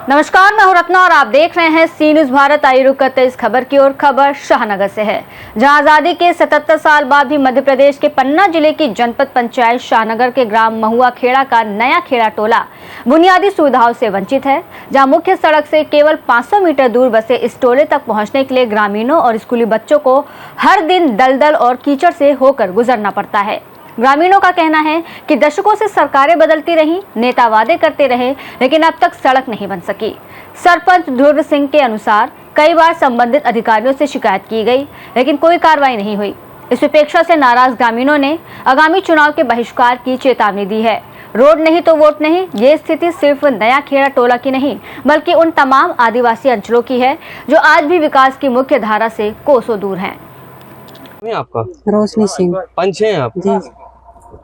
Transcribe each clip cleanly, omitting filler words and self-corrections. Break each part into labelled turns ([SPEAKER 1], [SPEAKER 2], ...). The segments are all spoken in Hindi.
[SPEAKER 1] नमस्कार, मैं हूं रत्ना और आप देख रहे हैं सी न्यूज भारत। आइए रुक करते इस खबर की ओर। खबर शाहनगर से है, जहां आजादी के 77 साल बाद भी मध्य प्रदेश के पन्ना जिले की जनपद पंचायत शाहनगर के ग्राम महुआ खेड़ा का नया खेड़ा टोला बुनियादी सुविधाओं से वंचित है। जहां मुख्य सड़क से केवल 500 मीटर दूर बसे इस टोले तक पहुंचने के लिए ग्रामीणों और स्कूली बच्चों को हर दिन दलदल और कीचड़ से होकर गुजरना पड़ता है। ग्रामीणों का कहना है कि दशकों से सरकारें बदलती रहीं, नेता वादे करते रहे, लेकिन अब तक सड़क नहीं बन सकी। सरपंच ध्रुव सिंह के अनुसार कई बार संबंधित अधिकारियों से शिकायत की गई, लेकिन कोई कार्रवाई नहीं हुई। इस उपेक्षा से नाराज ग्रामीणों ने आगामी चुनाव के बहिष्कार की चेतावनी दी है। रोड नहीं तो वोट नहीं, ये स्थिति सिर्फ नया खेड़ा टोला की नहीं, बल्कि उन तमाम आदिवासी अंचलों की है जो आज भी विकास की मुख्य धारा से कोसों दूर हैं।
[SPEAKER 2] आपका
[SPEAKER 3] रोशनी सिंह
[SPEAKER 2] पंच हैं आप
[SPEAKER 3] जी।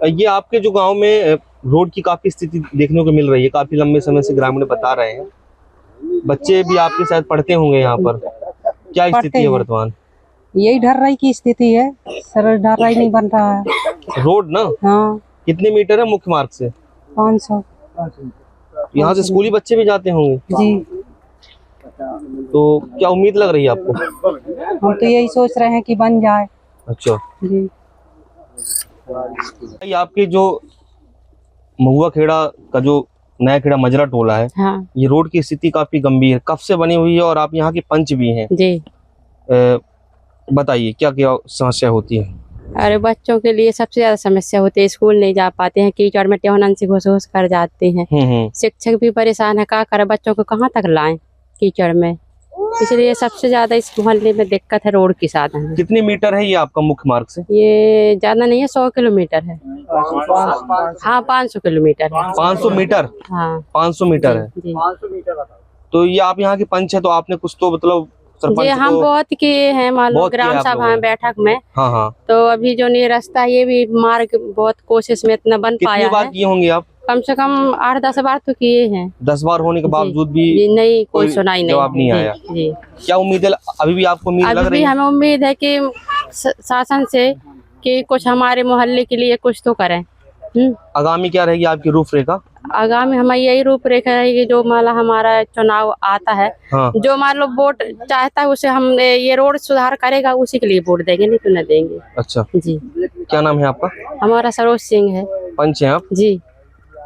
[SPEAKER 2] ये आपके जो गांव में रोड की काफी स्थिति देखने को मिल रही है, काफी लंबे समय से ग्रामीण बता रहे हैं। बच्चे भी आपके साथ पढ़ते होंगे यहाँ पर, क्या स्थिति है वर्तमान? यही
[SPEAKER 3] ढर्राई की स्थिति है सर, ढर्राई नहीं बन रहा है।
[SPEAKER 2] रोड ना?
[SPEAKER 3] हाँ।
[SPEAKER 2] कितने मीटर है मुख्य मार्ग से?
[SPEAKER 3] 500।
[SPEAKER 2] यहाँ से स्कूली बच्चे भी जाते होंगे
[SPEAKER 3] जी।
[SPEAKER 2] तो क्या उम्मीद लग रही है आपको?
[SPEAKER 3] हम तो यही सोच रहे हैं कि बन जाए।
[SPEAKER 2] अच्छा
[SPEAKER 3] जी।
[SPEAKER 2] आपके जो महुआ खेड़ा का जो नया खेड़ा मजरा टोला है,
[SPEAKER 3] हाँ।
[SPEAKER 2] ये रोड की स्थिति काफी गंभीर है, कब से बनी हुई है और आप यहाँ के पंच भी हैं
[SPEAKER 4] जी।
[SPEAKER 2] बताइए क्या क्या समस्या होती है?
[SPEAKER 4] अरे बच्चों के लिए सबसे ज्यादा समस्या होती है, स्कूल नहीं जा पाते हैं, कीचड़ में टेहनन से घुस घुस कर जाते हैं। शिक्षक भी परेशान है, क्या करे, बच्चों को कहाँ तक लाएं कीचड़ में। इसलिए सबसे ज्यादा इस मोहल्ले में दिक्कत है रोड की साधन।
[SPEAKER 2] कितने मीटर है ये आपका मुख्य मार्ग से?
[SPEAKER 4] ये ज्यादा नहीं है, 100 किलोमीटर है। हाँ 500 किलोमीटर है।
[SPEAKER 2] 500 मीटर?
[SPEAKER 4] हाँ
[SPEAKER 2] 500 मीटर है
[SPEAKER 4] जी।
[SPEAKER 2] तो ये आप यहाँ के पंच है, तो आपने कुछ तो मतलब सरपंच
[SPEAKER 4] जी हम बहुत किए हैं, मालूम ग्राम सभा बैठक में।
[SPEAKER 2] हाँ हाँ।
[SPEAKER 4] तो अभी जो नहीं रास्ता, ये भी मार्ग बहुत कोशिश में इतना बन पाया है।
[SPEAKER 2] कितनी बार किए होंगे आप?
[SPEAKER 4] कम से कम 8-10 बार तो किए हैं।
[SPEAKER 2] 10 बार होने के बावजूद भी
[SPEAKER 4] नहीं कोई सुनाई नहीं,
[SPEAKER 2] जवाब नहीं आया।
[SPEAKER 4] जी।
[SPEAKER 2] क्या उम्मीद है अभी भी आपको? उम्मीद लग रही है?
[SPEAKER 4] हमें उम्मीद है कि शासन से कि कुछ हमारे मोहल्ले के लिए कुछ तो करें।
[SPEAKER 2] आगामी क्या रहेगी आपकी रूपरेखा?
[SPEAKER 4] आगामी हमारी यही रूपरेखा है कि जो माला हमारा चुनाव आता है,
[SPEAKER 2] हाँ।
[SPEAKER 4] जो मान लो वोट चाहता है उसे हम ये रोड सुधार करेगा उसी के लिए वोट देंगे, नहीं तो न देंगे।
[SPEAKER 2] अच्छा
[SPEAKER 4] जी।
[SPEAKER 2] क्या नाम है आपका?
[SPEAKER 4] हमारा सरोज सिंह है।
[SPEAKER 2] पंच है आप?
[SPEAKER 4] जी।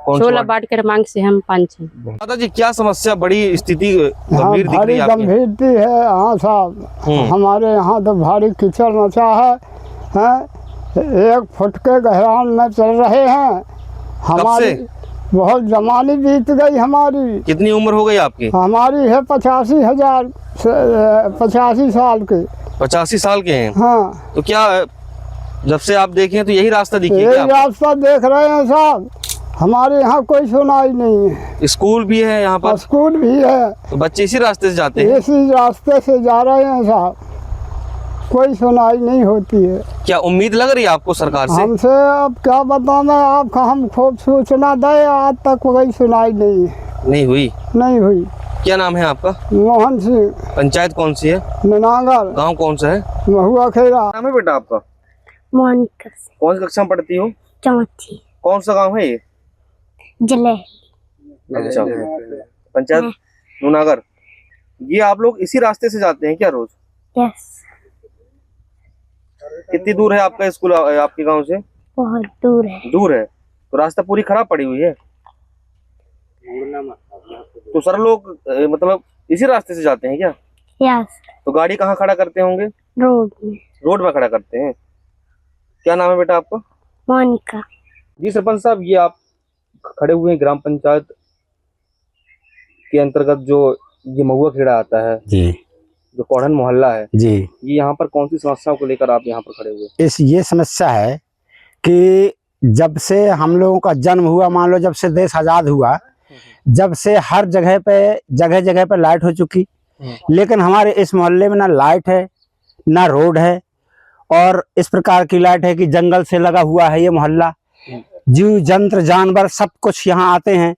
[SPEAKER 4] 16 वार्ड क्रमांक से हम पंच हैं।
[SPEAKER 2] दादा जी क्या समस्या, बड़ी स्थिति गंभीर दिख रही है आपकी?
[SPEAKER 5] गंभीरती है हाँ साहब। हमारे यहाँ तो भारी कीचड़ मचा है, 1 फुट के गहरान में चल रहे हैं। हमारी बहुत जमानी बीत गई हमारी।
[SPEAKER 2] कितनी उम्र हो गई आपकी?
[SPEAKER 5] हमारी है 85 साल के।
[SPEAKER 2] 85 साल के हैं?
[SPEAKER 5] हाँ।
[SPEAKER 2] तो क्या जब से आप देखें तो यही रास्ता दिखे?
[SPEAKER 5] यही रास्ता देख रहे हैं साहब, हमारे यहाँ कोई सुनाई नहीं है।
[SPEAKER 2] स्कूल भी है यहाँ पर?
[SPEAKER 5] स्कूल भी है।
[SPEAKER 2] तो बच्चे इसी रास्ते से जाते हैं?
[SPEAKER 5] इसी रास्ते से जा रहे हैं साहब, कोई सुनाई नहीं होती है।
[SPEAKER 2] क्या उम्मीद लग रही है आपको सरकार से?
[SPEAKER 5] हमसे अब क्या बताना आपका, हम खूब सूचना दे, आज तक कोई सुनाई नहीं
[SPEAKER 2] हुई।
[SPEAKER 5] नहीं हुई।
[SPEAKER 2] क्या नाम है आपका?
[SPEAKER 5] मोहन सिंह।
[SPEAKER 2] पंचायत कौन सी है?
[SPEAKER 5] ननागर।
[SPEAKER 2] गांव कौन सा है?
[SPEAKER 5] महुआ खेड़ा।
[SPEAKER 2] नाम है बेटा आपका?
[SPEAKER 6] मोनिका।
[SPEAKER 2] कौन सी कक्षा में पढ़ती हो?
[SPEAKER 6] 4th।
[SPEAKER 2] कौन सा गांव है ये?
[SPEAKER 6] जलेहली।
[SPEAKER 2] अच्छा, पंचायत नूनागर। ये आप लोग इसी रास्ते से जाते हैं क्या रोज?
[SPEAKER 6] यस।
[SPEAKER 2] कितनी दूर है आपका स्कूल आपके गांव से?
[SPEAKER 6] बहुत दूर है।
[SPEAKER 2] दूर है, तो रास्ता पूरी खराब पड़ी हुई है। तो सर लोग मतलब इसी रास्ते से जाते हैं क्या?
[SPEAKER 6] यस।
[SPEAKER 2] तो गाड़ी कहाँ खड़ा करते होंगे?
[SPEAKER 6] रोड में।
[SPEAKER 2] रोड में खड़ा करते हैं। क्या नाम है बेटा आपका?
[SPEAKER 6] मोनिका।
[SPEAKER 2] जी सरपंच साहब, ये आप खड़े हुए हैं ग्राम पंचायत के अंतर्गत जो ये महुआ खेड़ा आता है
[SPEAKER 7] जी,
[SPEAKER 2] जो कोढ़न मोहल्ला है
[SPEAKER 7] जी,
[SPEAKER 2] ये यहाँ पर कौन सी समस्याओं को लेकर आप यहाँ पर खड़े हुए?
[SPEAKER 7] ये समस्या है कि जब से हम लोगों का जन्म हुआ, मान लो जब से देश आज़ाद हुआ, जब से हर जगह पे लाइट हो चुकी, लेकिन हमारे इस मोहल्ले में ना लाइट है ना रोड है। और इस प्रकार की लाइट है कि जंगल से लगा हुआ है ये मोहल्ला, जीव जंत्र जानवर सब कुछ यहाँ आते हैं।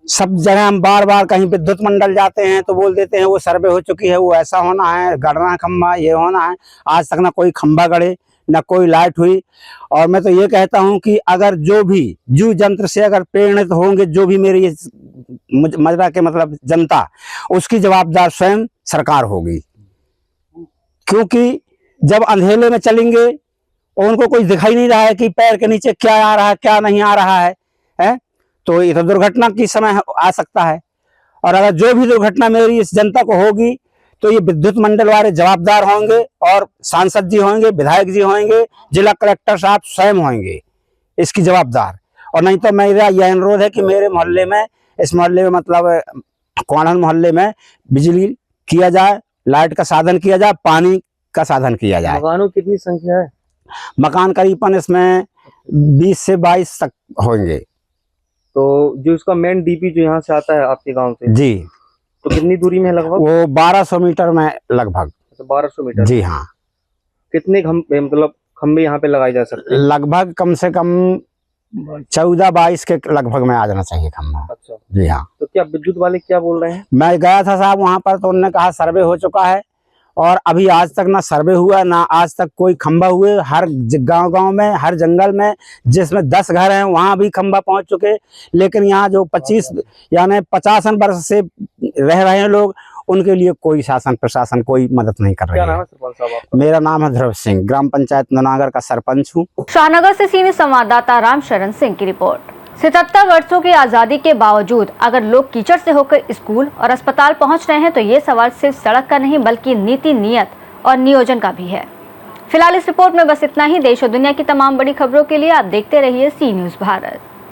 [SPEAKER 7] सब जगह हम बार बार कहीं विद्युत मंडल जाते हैं तो बोल देते हैं वो सर्वे हो चुकी है, वो ऐसा होना है, गढ़ना खंबा ये होना है। आज तक ना कोई खंबा गड़े न कोई लाइट हुई। और मैं तो ये कहता हूं कि अगर जो भी जीव जंत्र से अगर प्रेरित होंगे, जो भी मेरी ये मजरा के मतलब जनता, उसकी जवाबदार स्वयं सरकार होगी। क्योंकि जब अंधेरे में चलेंगे और उनको कुछ दिखाई नहीं रहा है कि पैर के नीचे क्या आ रहा है क्या नहीं आ रहा है, तो ये तो दुर्घटना की समय आ सकता है। और अगर जो भी दुर्घटना मेरी इस जनता को होगी तो ये विद्युत मंडल वाले जवाबदार होंगे, और सांसद जी होंगे, विधायक जी होंगे, जिला कलेक्टर साहब स्वयं होंगे इसकी जवाबदार। और नहीं तो मेरा यह अनुरोध है कि मेरे मोहल्ले में, इस मोहल्ले में मतलब कोणान मोहल्ले में बिजली किया जाए, लाइट का साधन किया जाए, पानी का साधन किया जाए।
[SPEAKER 2] मकानों की कितनी संख्या है?
[SPEAKER 7] मकान करीबन इसमें 20 से 22 तक होंगे।
[SPEAKER 2] तो जो इसका मेन डीपी जो यहाँ से आता है आपके गांव से,
[SPEAKER 7] जी,
[SPEAKER 2] तो कितनी दूरी में है लगभग?
[SPEAKER 7] वो 1200 मीटर में लगभग।
[SPEAKER 2] तो 1200 मीटर।
[SPEAKER 7] जी हाँ।
[SPEAKER 2] कितने मतलब खंबे यहाँ पे लगाए जा सकते हैं?
[SPEAKER 7] लगभग कम से कम 14-22 के लगभग में आ जाना चाहिए खंबा।
[SPEAKER 2] अच्छा।
[SPEAKER 7] जी हाँ।
[SPEAKER 2] तो क्या विद्युत वाले क्या बोल रहे हैं?
[SPEAKER 7] मैं गया था साहब वहाँ पर, तो उन्होंने कहा सर्वे हो चुका है, और अभी आज तक ना सर्वे हुआ, ना आज तक कोई खंबा हुए। हर गांव में, हर जंगल में जिसमें 10 घर हैं वहाँ भी खंबा पहुँच चुके। लेकिन यहाँ जो 25 यानी 50 वर्ष से रह रहे हैं लोग, उनके लिए कोई शासन प्रशासन कोई मदद नहीं कर रही
[SPEAKER 2] क्या नाम
[SPEAKER 7] है।
[SPEAKER 2] है सरपंच साहब आपका?
[SPEAKER 7] मेरा नाम है ध्रुव सिंह, ग्राम पंचायत ननागर का सरपंच हूँ।
[SPEAKER 1] शाहनगर से सीनियर संवाददाता रामशरण सिंह की रिपोर्ट। 77 वर्षों की आज़ादी के बावजूद अगर लोग कीचड़ से होकर स्कूल और अस्पताल पहुंच रहे हैं तो ये सवाल सिर्फ सड़क का नहीं बल्कि नीति, नियत और नियोजन का भी है। फिलहाल इस रिपोर्ट में बस इतना ही। देश और दुनिया की तमाम बड़ी खबरों के लिए आप देखते रहिए सी न्यूज़ भारत।